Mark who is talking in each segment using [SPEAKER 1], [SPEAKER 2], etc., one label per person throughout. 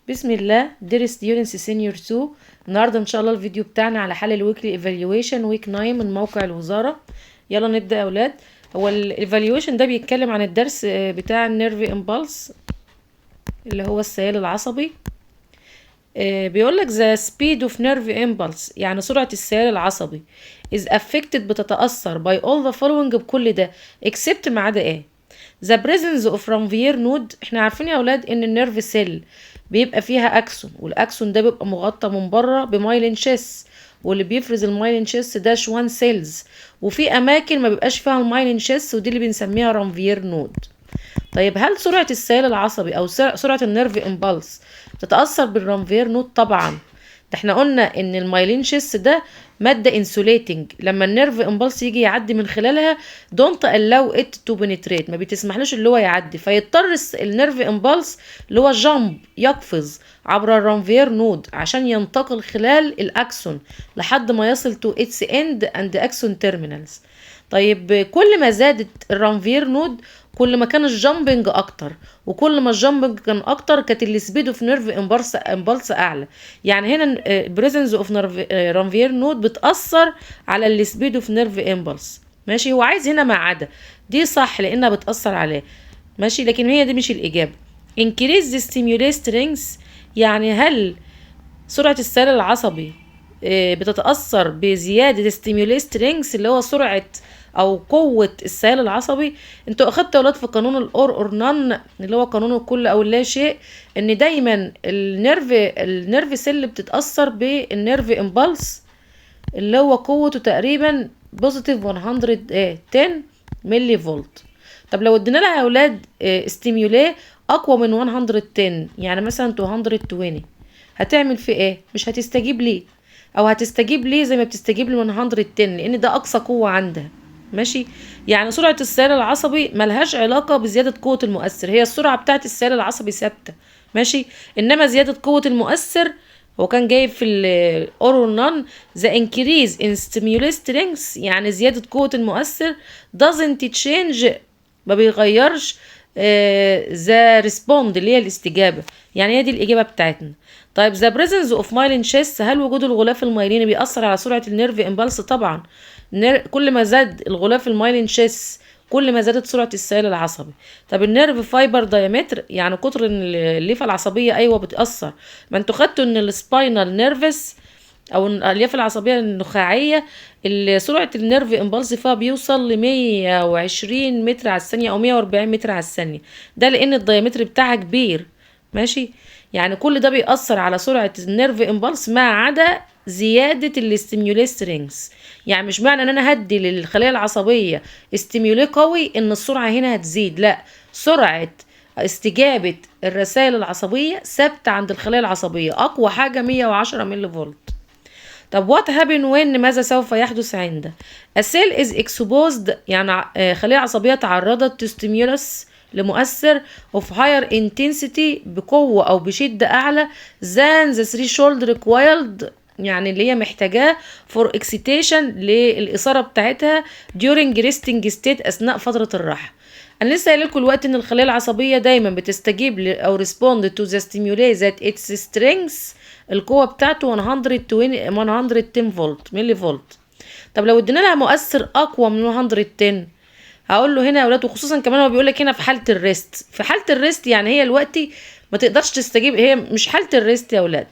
[SPEAKER 1] بسم الله dear students senior 2. النهارده ان شاء الله الفيديو بتاعنا على حل الويكلي ايفالويشن ويك 9 من موقع الوزارة. يلا نبدأ يا اولاد. هو الايفالويشن ده بيتكلم عن الدرس بتاع النيرف امبالس اللي هو السيال العصبي. بيقول لك the speed of nerve impulse يعني سرعة السيال العصبي is affected بتتأثر by all the following بكل ده except ما عدا ايه. the presence of Ranvier node. احنا عارفين يا اولاد ان النيرف سيل بيبقى فيها اكسون، والاكسون ده بيبقى مغطى من بره بمايلين شيس، واللي بيفرز المايلين شيس ده شوان سيلز، وفي اماكن ما بيبقاش فيها المايلين شيس ودي اللي بنسميها رانفير نود. طيب هل سرعة السيال العصبي او سرعة النيرف امبالس تتأثر بالرانفير نود؟ طبعا. ده احنا قلنا ان المايلين شيس ده مادة انسوليتنج، لما النيرف امبالس يجي يعدي من خلالها دونت allow it to penetrate، ما بتسمحلوش اللي هو يعدي، فيضطر النيرف امبالس اللي هو جامب يقفز عبر الرانفير نود عشان ينتقل خلال الاكسون لحد ما يصل to its end and axon terminals. طيب كل ما زادت الرانفير نود كل ما كان الجامبنج اكتر، وكل ما الجامبنج كان اكتر كانت السبيد اوف نيرف امبلس اعلى. يعني هنا بريزنس اوف رانفير نود بتاثر على السبيد اوف نيرف امبلس. ماشي، هو عايز هنا ما عدا دي صح لانها بتاثر عليه. ماشي، لكن هي دي مش الاجابه. increase the stimulus strength يعني هل سرعه السيال العصبي بتتاثر بزياده stimulus strength اللي هو سرعه او قوه السيال العصبي؟ انتوا اخدتوا اولاد في قانون الاور اور نان اللي هو قانون الكل او اللا شيء، ان دايما النيرف سيل بتتاثر بالنيرف امبلس اللي هو قوته تقريبا بوزيتيف 110 ملي فولت. طب لو ادينا لها يا اولاد ستيمولاي اقوى من 110 يعني مثلا 220 هتعمل في ايه؟ مش هتستجيب ليه، او هتستجيب ليه زي ما بتستجيب ل 110 لان ده اقصى قوه عندها. ماشي، يعني سرعه السيال العصبي ملهاش علاقه بزياده قوه المؤثر، هي السرعه بتاعه السيال العصبي ثابته. ماشي، انما زياده قوه المؤثر هو كان جايب في الاورو نون the increase in stimulus strength يعني زياده قوه المؤثر doesn't change ما بيغيرش the respond اللي هي الاستجابه. يعني هي دي الاجابه بتاعتنا. طيب the presence of myelin chest هل وجود الغلاف المايليني بيأثر على سرعة النيرف امبالس؟ طبعا. كل ما زاد الغلاف المايلين شيس كل ما زادت سرعة السيال العصبي. طب النيرف فايبر دايمتر يعني قطر الليفة العصبية، ايوه بتأثر. ما انتوا خدتوا ان السباينال نيرفس او الليفة العصبية النخاعية سرعة النيرف امبالس فيها بيوصل ل 120 متر على الثانية او 140 متر على الثانية، ده لان الدايمتر بتاعها كبير. ماشي، يعني كل ده بيأثر على سرعة النيرف امبالس ما عدا زيادة الاستيموليس سترينجز. يعني مش معنى ان انا هدي للخلية العصبية استيمولي قوي ان السرعة هنا هتزيد، لا، سرعة استجابة الرسائل العصبية ثابتة عند الخلية العصبية، اقوى حاجة 110 ملي فولت. طب what happen when ماذا سوف يحدث عند a cell is exposed يعني خلية عصبية تعرضت to stimulus لمؤثر of higher intensity بقوة أو بشدة أعلى than the threshold required يعني اللي هي محتاجاه for excitation للإثارة بتاعتها during resting state أثناء فترة الراحة. أنا لسه قايل لكم الوقت إن الخلية العصبية دايما بتستجيب أو respond to the stimuli that its strength القوة بتاعته 110 فولت ملي فولت. طب لو ادينا لها مؤثر أقوى من 110 هقول له هنا يا ولاد، وخصوصا كمان هو بيقول لك هنا في حاله الريست، في حاله الريست يعني هي دلوقتي ما تقدرش تستجيب، هي مش حاله الريست يا ولاد،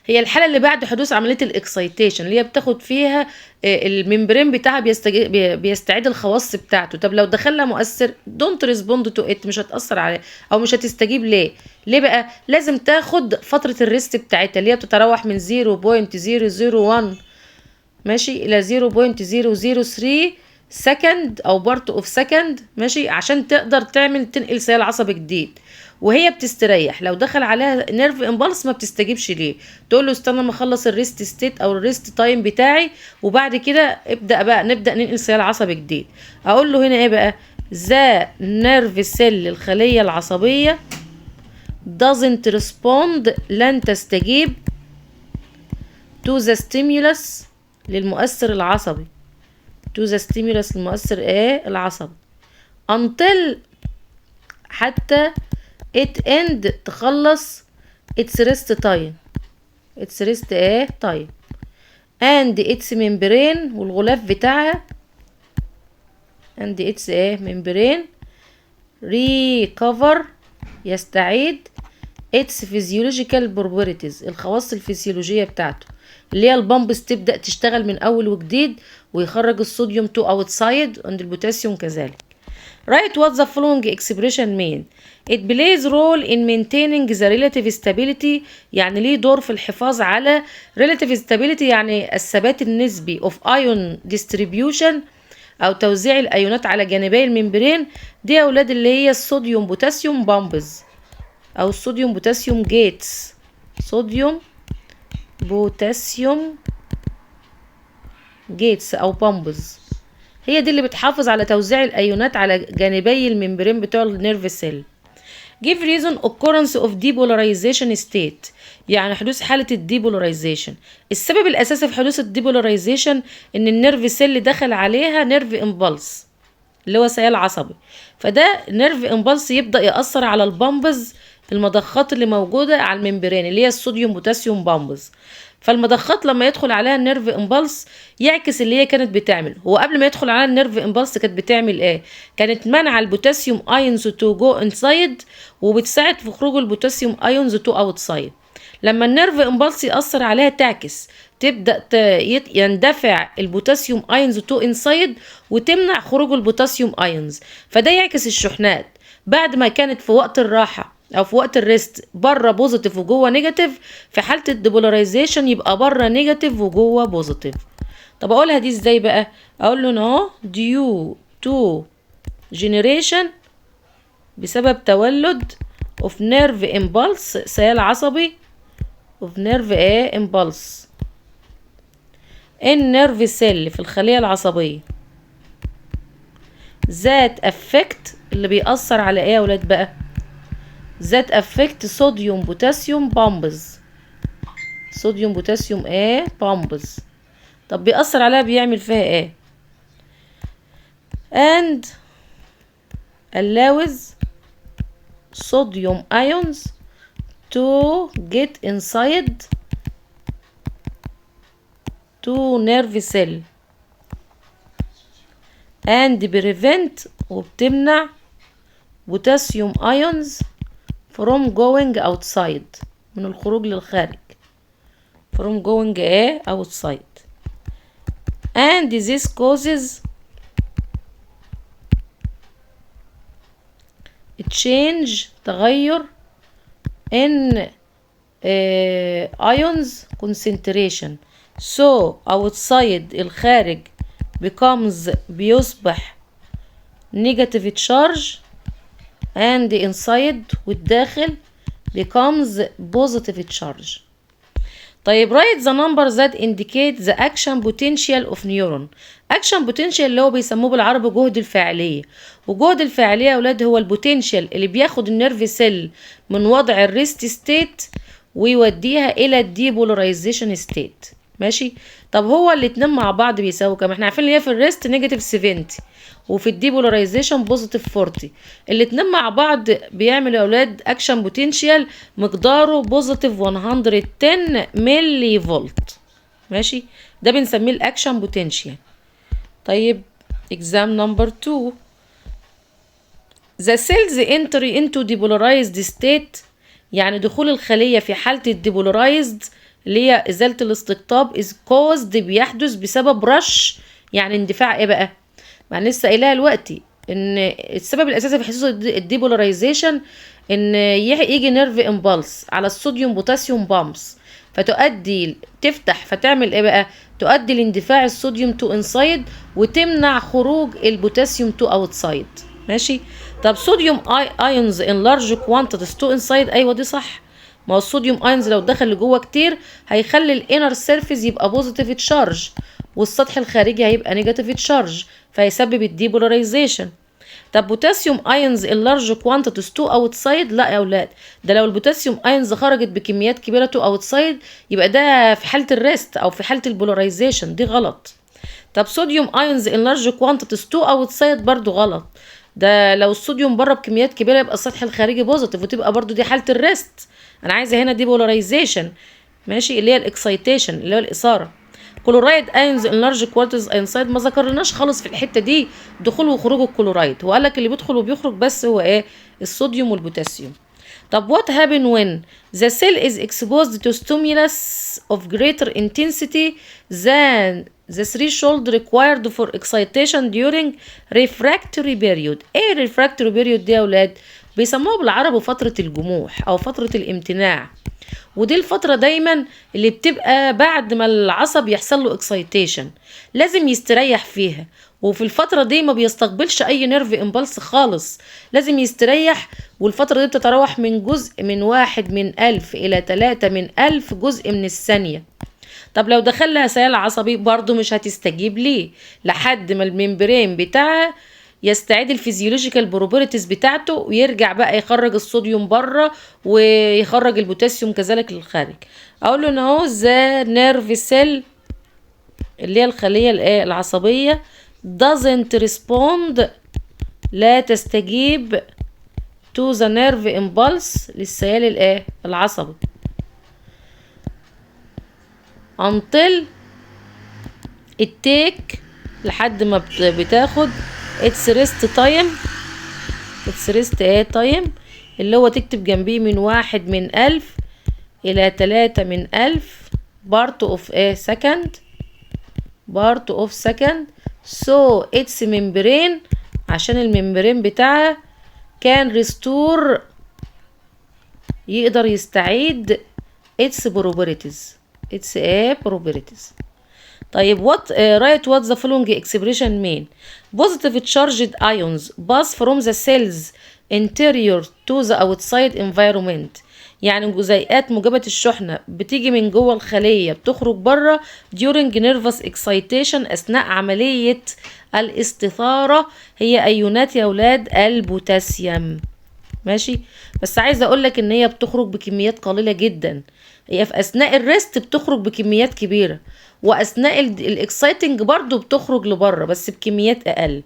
[SPEAKER 1] هي الحاله اللي بعد حدوث عمليه الاكسايتيشن اللي هي بتاخد فيها الممبرين بتاعها بيستعيد الخواص بتاعته. طب لو دخلها مؤثر دونت ريسبوند تو ات مش هتاثر عليه او مش هتستجيب ليه بقى؟ لازم تاخد فتره الريست بتاعتها اللي هي بتتراوح من 0.001 ماشي الى 0.003 سكند او بارت اوف سكند، ماشي، عشان تقدر تنقل سيال عصبي جديد وهي بتستريح. لو دخل عليها نيرف امبالس ما بتستجيبش ليه، تقول له استنى ما اخلص الريست ستيت او الريست تايم بتاعي وبعد كده نبدا ننقل سيال عصبي جديد. اقول له هنا ايه بقى؟ ذا نيرف سيل الخليه العصبيه doesn't respond لن تستجيب to the stimulus للمؤثر العصبي to the stimulus المؤثر العصبي until حتى it end تخلص its rest time. its rest time and its membrane والغلاف بتاعها and its membrane recover يستعيد its physiological properties الخواص الفسيولوجية بتاعته اللي هي البامبس تبدأ تشتغل من أول وجديد ويخرج الصوديوم to outside and البوتاسيوم كذلك. Write what the following expression mean. It plays role in maintaining the relative stability يعني ليه دور في الحفاظ على relative stability يعني الثبات النسبي of ion distribution أو توزيع الأيونات على جانبي الممبرين. دي يا أولاد اللي هي الصوديوم بوتاسيوم بامبز أو الصوديوم بوتاسيوم جيتس. صوديوم بوتاسيوم جيتس أو بامبز هي دي اللي بتحافظ على توزيع الأيونات على جانبي الممبرين بتوع النيرف سيل. Give reason occurrence of depolarization state يعني حدوث حالة الديبولاريزيشن. السبب الأساسي في حدوث الديبولاريزيشن إن النيرف سيل دخل عليها نيرف امبلس اللي هو سيال عصبي، فده نيرف امبلس يبدأ يأثر على البامبز المضخات اللي موجودة على الممبرين اللي هي الصوديوم بوتاسيوم بامبز. فالمضخات لما يدخل عليها النيرف امبلس يعكس اللي هي كانت بتعمل. هو قبل ما يدخل عليها النيرف امبلس كانت بتعمل ايه؟ كانت منع البوتاسيوم ايونز تو جو انسايد وبتساعد في خروج البوتاسيوم ايونز تو اوتسايد. لما النيرف امبلس يأثر عليها تعكس، تبدأ يندفع البوتاسيوم ايونز تو انسايد وتمنع خروج البوتاسيوم ايونز. فده يعكس الشحنات بعد ما كانت في وقت الراحة او في وقت الريست بره بوزيتيف وجوه نيجاتيف، في حاله الديبولاريزيشن يبقى بره نيجاتيف وجوه بوزيتيف. طب اقولها دي ازاي بقى؟ اقول له اهو due to generation بسبب تولد of nerve impulse سيال عصبي of nerve impulse in nerve cell في الخليه العصبيه that affect اللي بيأثر على ايه يا ولاد بقى؟ that affect صوديوم بوتاسيوم بامبز. صوديوم بوتاسيوم بامبز. طب بيأثر عليها بيعمل فيها ايه؟ and allows sodium ions to get inside to nerve cell and prevent وبتمنع بوتاسيوم ions from going outside من الخروج للخارج from going outside and this causes change تغير in ions concentration so outside الخارج بيصبح negative charge and inside والداخل becomes positive charge. طيب write the number that indicate the action potential of neuron. action potential اللي هو بيسموه بالعربي جهد الفاعلية. وجهد الفاعلية يا اولاد هو البوتنشال اللي بياخد النيرف سيل من وضع الريست ستيت ويوديها الى الديبولاريزيشن ستيت. ماشي. طب هو الاتنين مع بعض بيساوي كام؟ احنا عارفين ان هي في الريست نيجاتيف 70 وفي الديبولاريزيشن بوزيتيف 40. الاتنين مع بعض بيعملوا يا اولاد اكشن بوتنشال مقداره بوزيتيف 110 ملي فولت. ماشي. ده بنسميه الاكشن بوتنشال. طيب exam number 2 the cells entry into depolarized state يعني دخول الخلية في حالة الديبولارايزد اللي هي ازالة الاستقطاب is caused بيحدث بسبب رش يعني اندفاع ايه بقى؟ ما انا لسه قايلها دلوقتي ان السبب الاساسي في حدوث الديبولاريزيشن ان يجي نيرف امبلس على الصوديوم بوتاسيوم بامبس فتؤدي تفتح فتعمل ايه بقى؟ تؤدي لاندفاع الصوديوم تو انسايد وتمنع خروج البوتاسيوم تو اوتسايد. ماشي. طب صوديوم ايونز ان لارج كوانتيتيز تو انسايد ايوه دي صح. ما هو الصوديوم ايونز لو دخل لجوه كتير هيخلي الانر سيرفيس يبقى بوزيتيف تشارج والسطح الخارجي هيبقى نيجاتيف تشارج فيسبب الديبولاريزيشن. طب بوتاسيوم ايونز اللارج كوانتيتيز تو اوتسايد لا يا اولاد، ده لو البوتاسيوم ايونز خرجت بكميات كبيره تو اوتسايد يبقى ده في حاله الريست او في حاله البولاريزيشن، دي غلط. طب صوديوم ايونز ان لارج كوانتيتيز تو اوتسايد برضو غلط. ده لو الصوديوم بره بكميات كبيره يبقى السطح الخارجي بوزيتيف، وتبقى برضو دي حاله الريست. انا عايزه هنا دي بولاريزيشن، ماشي، اللي هي الاكسايتيشن اللي هو الاثاره. كلورايد ايونز ان لارج كوانتيتيز انسايد، ما ذكرناش خالص في الحته دي دخول وخروج الكلورايد، وقال لك اللي بيدخل وبيخرج بس هو ايه؟ الصوديوم والبوتاسيوم. طب what happen when the cell is exposed to stimulus of greater intensity than the threshold required for excitation during refractory period؟ ايه refractory period دي يا اولاد؟ بيسموها بالعربي فترة الجموح او فترة الامتناع، ودي الفترة دايما اللي بتبقى بعد ما العصب يحصل له اكسايتيشن، لازم يستريح فيها. وفي الفترة دي ما بيستقبلش اي نيرف امبلس خالص، لازم يستريح. والفترة دي بتتراوح من جزء من 1/1000 إلى 3/1000 جزء من الثانية. طب لو دخل لها سيال عصبي برضو مش هتستجيب ليه لحد ما الممبرين بتاعها يستعيد الفيزيولوجيكال بروبرتيز بتاعته، ويرجع بقى يخرج الصوديوم بره ويخرج البوتاسيوم كذلك للخارج. اقول له ان اهو ذا نيرف سيل اللي هي الخليه العصبيه doesn't respond، لا تستجيب to the nerve impulse، للسيال العصبي until it take، لحد ما بتاخد its rest time، its rest time اللي هو تكتب جنبيه من 1/1000 إلى 3/1000 part of second، part of second. so its membrane، عشان الممبرين بتاعها كان restore، يقدر يستعيد its properties، its properties. طيب write what the following expression mean. Positive charged ions pass from the cells interior to the outside environment، يعني جزيئات موجبة الشحنة بتيجي من جوه الخلية بتخرج بره during nervous excitation، أثناء عملية الاستثارة، هي أيونات يا أولاد البوتاسيوم، ماشي. بس عايزة أقولك إن هي بتخرج بكميات قليلة جدا، هي في أثناء الريست بتخرج بكميات كبيرة، وأثناء الإكسايتنج برضو بتخرج لبره بس بكميات أقل.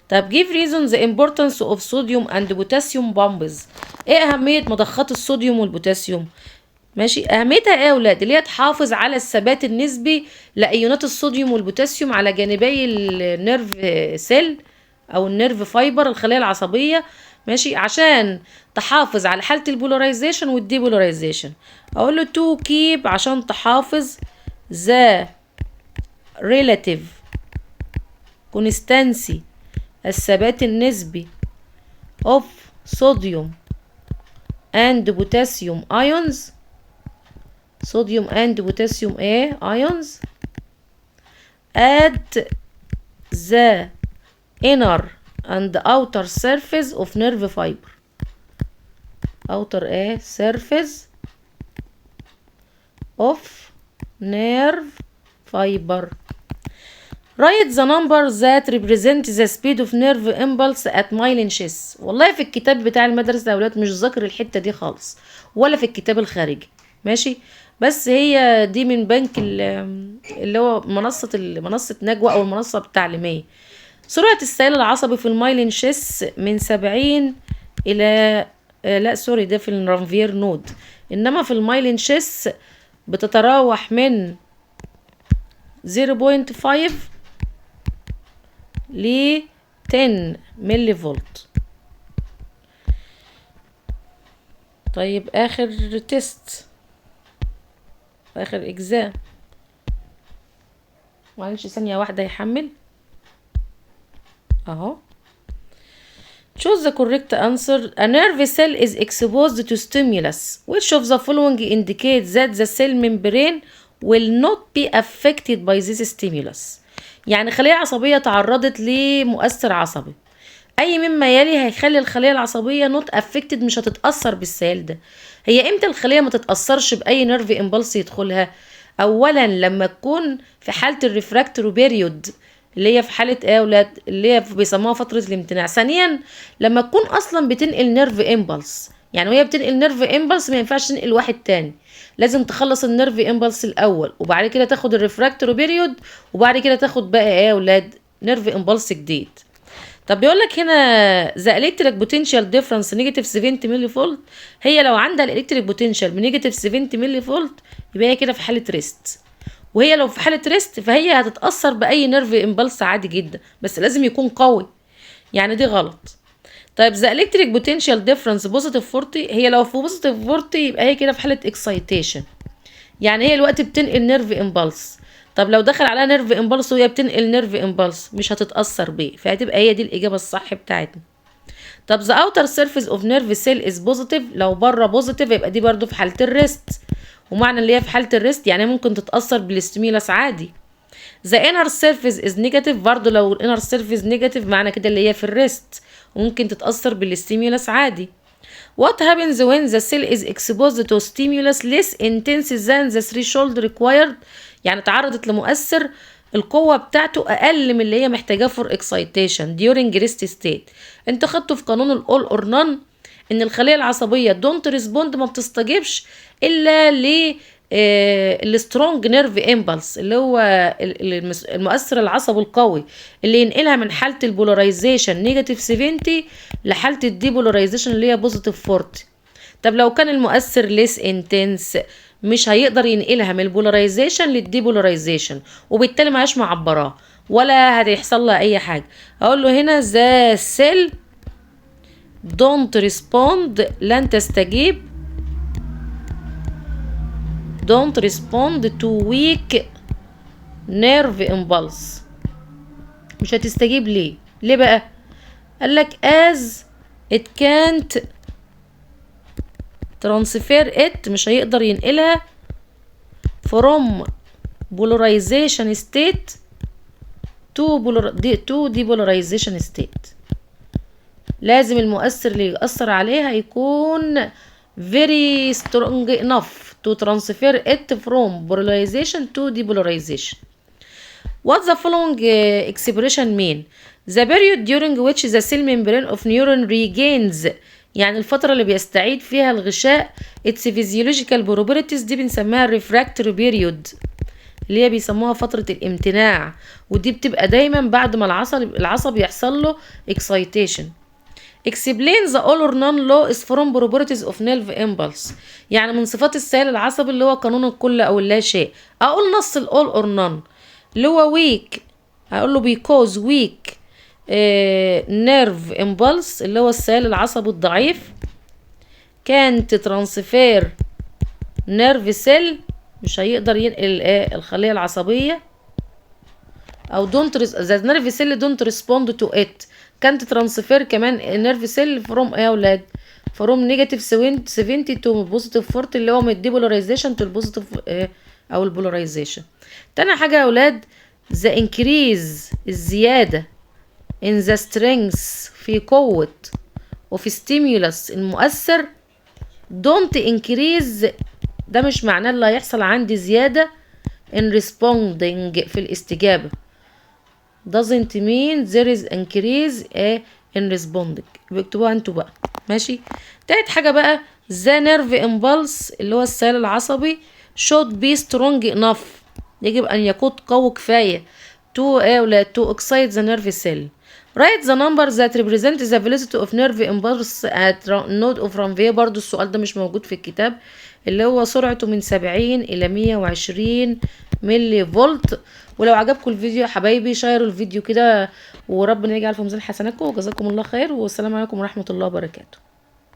[SPEAKER 1] طب give reason the importance of sodium and potassium pumps. ايه اهمية مضخات الصوديوم والبوتاسيوم؟ ماشي، اهميتها ايه يا اولاد؟ اللي هي تحافظ على الثبات النسبي لايونات الصوديوم والبوتاسيوم على جانبي النيرف سيل او النيرف فايبر، الخلية العصبية، ماشي، عشان تحافظ على حالة البولاريزيشن والديبولاريزيشن. اقول له to keep، عشان تحافظ the relative constancy، الثبات النسبي of sodium and potassium ions، sodium and potassium ions at the inner and outer surface of nerve fiber، outer surface of nerve fiber. Write the number that represent the speed of nerve impulse at myelin sheath. والله في الكتاب بتاع المدرسة يا ولاد مش ذاكر الحتة دي خالص، ولا في الكتاب الخارجي، ماشي. بس هي دي من بنك اللي هو منصة نجوى او المنصة التعليمية. سرعة السيل العصبي في المايلين شيث من 70 الى لا سوري، ده في الرانفير نود، انما في المايلين شيث بتتراوح من 0.5 ل 10 ملي فولت. طيب اخر تيست، اخر اجزاء، معلش ثانية واحدة يحمل اهو. choose the correct answer. A nerve cell is exposed to stimulus. Which of the following indicates that the cell membrane will not be affected by this stimulus؟ يعني خلية عصبية تعرضت لمؤثر عصبي، اي مما يلي هيخلي الخلية العصبية not affected، مش هتتأثر بالسيل ده. هي امتى الخلية ما تتأثرش بأي نيرف امبلس يدخلها؟ اولا لما تكون في حالة الريفراكتوري بيريود، اللي هي في حالة ايه يا اولاد؟ اللي هي بيسموها فترة الامتناع. ثانيا لما تكون اصلا بتنقل نيرف امبلس، يعني وهي بتنقل نيرف امبلس ما ينفعش تنقل واحد تاني، لازم تخلص النيرف امبلس الاول وبعد كده تاخد الريفراكتوري بيريود وبعد كده تاخد بقى ايه يا اولاد؟ نيرف امبلس جديد. طب بيقول لك هنا the electric potential difference negative 70 ملي فولت. هي لو عندها الالكتريك بوتنشال بنيجاتيف 70 ملي فولت يبقى هي كده في حاله ريست، وهي لو في حاله ريست فهي هتتاثر باي نيرف امبلس عادي جدا، بس لازم يكون قوي، يعني دي غلط. طيب ذا الكتريك بوتنشال ديفرنس بوزيتيف 40، هي لو في بوزيتيف 40 يبقى هي كده في حاله اكسايتيشن، يعني هي الوقت بتنقل نيرف امبلس. طب لو دخل عليها نيرف امبلس وهي بتنقل نيرف امبلس مش هتتاثر بيه، فهتبقى هي دي الاجابه الصح بتاعتنا. طب the outer surface of nerve cell is positive، لو بره بوزيتيف يبقى دي برضو في حاله الريست، ومعنى اللي هي في حاله الريست يعني ممكن تتاثر بالستيميولس عادي. the inner surface is negative، برضو لو الانر surface negative معنى كده اللي هي في الريست وممكن تتاثر بالستيميولس عادي. What happens when the cell is exposed to stimulus less intense than the threshold required، يعني تعرضت لمؤثر القوة بتاعته أقل من اللي هي محتاجاه for excitation during rest state. انت خدته في قانون ال all or none ان الخلية العصبية don't respond، ما بتستجيبش إلا ل السترونج نيرف امبلس اللي هو المؤثر العصبي القوي اللي ينقلها من حاله البولاريزيشن نيجاتيف 70 لحاله الديبولاريزيشن اللي هي بوزيتيف 40. طب لو كان المؤثر ليس انتنس مش هيقدر ينقلها من البولاريزيشن للديبولاريزيشن، وبالتالي معاش معبراه ولا هيحصل لها اي حاجه. اقول له هنا ذا سيل دونت ريسبوند، لن تستجيب don't respond to weak nerve impulse. مش هتستجيب ليه بقى؟ قالك as it can't transfer it، مش هيقدر ينقلها from polarization state to depolarization state. لازم المؤثر اللي يأثر عليها يكون very strong enough to transfer it from polarization to depolarization. What the following expression mean? The period during which the cell membrane of neuron regains، يعني الفترة اللي بيستعيد فيها الغشاء its physiological properties، دي بنسميها refractory period اللي هي بيسموها فترة الامتناع، ودي بتبقى دايما بعد ما العصب يحصل له excitation. Explain the all or none law is from properties of nerve impulse، يعني من صفات السائل العصبي اللي هو قانون الكل او اللا شيء. اقول نص ال all or none اللي هو weak، اقول له because weak nerve impulse اللي هو السائل العصبي الضعيف can't transfer nerve cell، مش هيقدر ينقل الخلية العصبية، او the nerve cell don't respond to it كانت ترانسفير كمان نيرف سيل فروم ايه يا اولاد، فروم نيجاتيف 70 تو بوزيتيف 40 اللي هو من الديبولاريزيشن تو البوزيتيف او البولاريزيشن. تاني حاجه يا اولاد ذا انكريز، الزياده ان ذا سترينث في قوه وفي ستيمولس المؤثر دونت انكريز، ده مش معناه اللي هيحصل عندي زياده ان ريسبوندنج في الاستجابه، doesn't mean there is increase in responding. بيكتبوها انتوا بقى ماشي. تالت حاجة بقى the nerve impulse اللي هو السائل العصبي should be strong enough، يجب أن يكون قوي كفاية to excite the nerve cell. Write the numbers that represent the velocity of nerve impulse at node of Ranvier. برضو السؤال ده مش موجود في الكتاب، اللي هو سرعته من 70 إلى 120 ملي فولت. ولو عجبكم الفيديو يا حبايبي شيروا الفيديو كده، وربنا يجعل في ميزان حسناتكم، وجزاكم الله خير، والسلام عليكم ورحمة الله وبركاته.